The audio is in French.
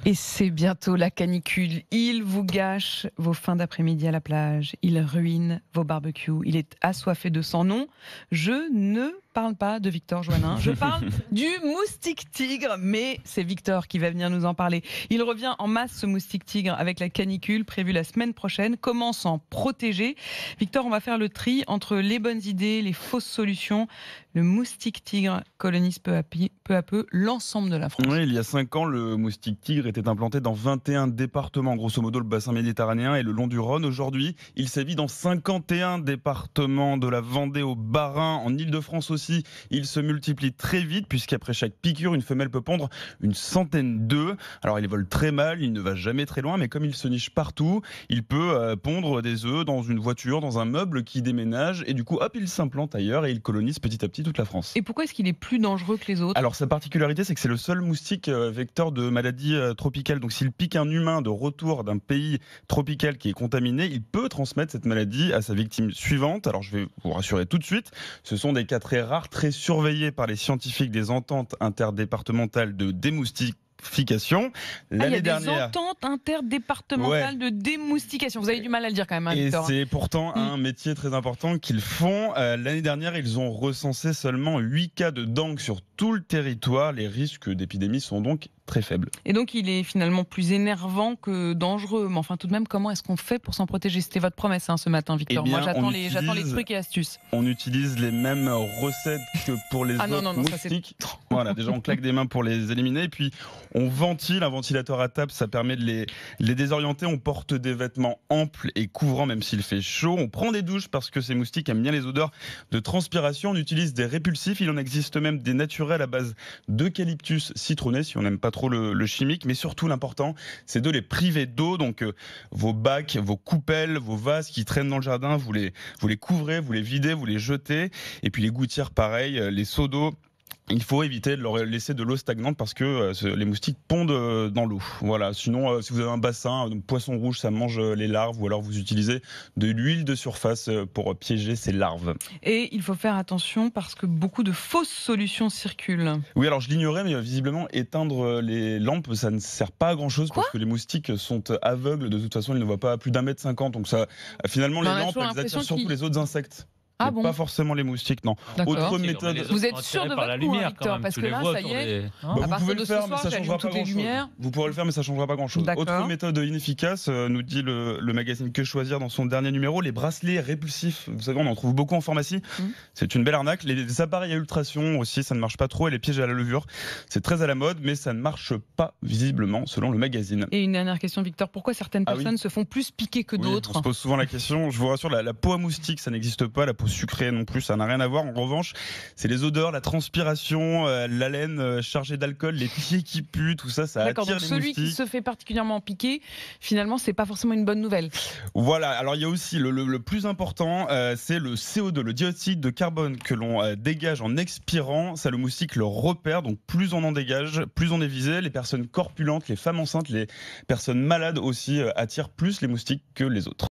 Et c'est bientôt la canicule. Il vous gâche vos fins d'après-midi à la plage. Il ruine vos barbecues. Il est assoiffé de sang. Non, je ne parle pas de Victor Joannin. Je parle du moustique tigre. Mais c'est Victor qui va venir nous en parler. Il revient en masse, ce moustique tigre, avec la canicule prévue la semaine prochaine. Comment s'en protéger? Victor, on va faire le tri entre les bonnes idées, les fausses solutions. Le moustique tigre colonise peu à peu l'ensemble de la France. Oui, il y a 5 ans, le moustique tigre était implanté dans 21 départements, grosso modo le bassin méditerranéen et le long du Rhône. Aujourd'hui, il sévit dans 51 départements, de la Vendée au Bas-Rhin, en Île-de-France aussi. Il se multiplie très vite puisqu'après chaque piqûre, une femelle peut pondre une centaine d'œufs. Alors il vole très mal, il ne va jamais très loin, mais comme il se niche partout, il peut pondre des œufs dans une voiture, dans un meuble qui déménage et du coup, hop, il s'implante ailleurs et il colonise petit à petit toute la France. Et pourquoi est-ce qu'il est plus dangereux que les autres? Alors sa particularité, c'est que c'est le seul moustique vecteur de maladies tropicales. Donc s'il pique un humain de retour d'un pays tropical qui est contaminé, il peut transmettre cette maladie à sa victime suivante. Alors je vais vous rassurer tout de suite, ce sont des cas très rares, très surveillés par les scientifiques des ententes interdépartementales de démoustification. Il y a L'année des dernière. ententes interdépartementales de démoustication. Vous avez du mal à le dire quand même, hein, Et Victor. c'est pourtant un métier très important qu'ils font. L'année dernière, ils ont recensé seulement 8 cas de dengue sur tout le territoire. Les risques d'épidémie sont donc très faibles. Et donc, il est finalement plus énervant que dangereux. Mais enfin, tout de même, comment est-ce qu'on fait pour s'en protéger? C'était votre promesse ce matin, Victor. Eh bien, Moi, j'attends les trucs et astuces. On utilise les mêmes recettes que pour les autres non, moustiques. Voilà, déjà, on claque des mains pour les éliminer. Et puis, on ventile. Un ventilateur à table, ça permet de les désorienter. On porte des vêtements amples et couvrants, même s'il fait chaud. On prend des douches parce que ces moustiques aiment bien les odeurs de transpiration. On utilise des répulsifs. Il en existe même des naturels à base d'eucalyptus citronné, si on n'aime pas trop le chimique. Mais surtout, l'important, c'est de les priver d'eau. Donc, vos bacs, vos coupelles, vos vases qui traînent dans le jardin, vous les couvrez, vous les videz, vous les jetez. Et puis les gouttières, pareil, les seaux d'eau. Il faut éviter de leur laisser de l'eau stagnante parce que les moustiques pondent dans l'eau. Voilà. Sinon, si vous avez un bassin, de poisson rouge, ça mange les larves, ou alors vous utilisez de l'huile de surface pour piéger ces larves. Et il faut faire attention parce que beaucoup de fausses solutions circulent. Oui, alors je l'ignorais, mais visiblement éteindre les lampes, ça ne sert pas à grand chose parce que les moustiques sont aveugles. De toute façon, ils ne voient pas plus d'1,50 m. Donc ça, finalement, les lampes, elles attirent surtout les autres insectes. Ah bon? Pas forcément les moustiques, non. Autre méthode. Vous êtes sûr de votre coup, Victor? Parce que là, ça y est, à partir de ce soir, j'allume toutes les lumières. Vous pourrez le faire, mais ça ne changera pas grand-chose. Autre méthode inefficace, nous dit le magazine Que Choisir dans son dernier numéro, les bracelets répulsifs. Vous savez, on en trouve beaucoup en pharmacie. C'est une belle arnaque. Les appareils à ultrasons aussi, ça ne marche pas trop. Et les pièges à la levure, c'est très à la mode, mais ça ne marche pas visiblement, selon le magazine. Et une dernière question, Victor. Pourquoi certaines personnes se font plus piquer que d'autres? On se pose souvent la question. Je vous rassure, la peau à moustique, ça n'existe pas. La peau sucrée non plus. Ça n'a rien à voir. En revanche, c'est les odeurs, la transpiration, l'haleine chargée d'alcool, les pieds qui puent, tout ça, ça attire les moustiques. Celui qui se fait particulièrement piquer, finalement, c'est pas forcément une bonne nouvelle. Voilà. Alors il y a aussi le plus important, c'est le CO2, le dioxyde de carbone que l'on dégage en expirant. Ça, le moustique le repère. Donc plus on en dégage, plus on est visé. Les personnes corpulentes, les femmes enceintes, les personnes malades aussi attirent plus les moustiques que les autres.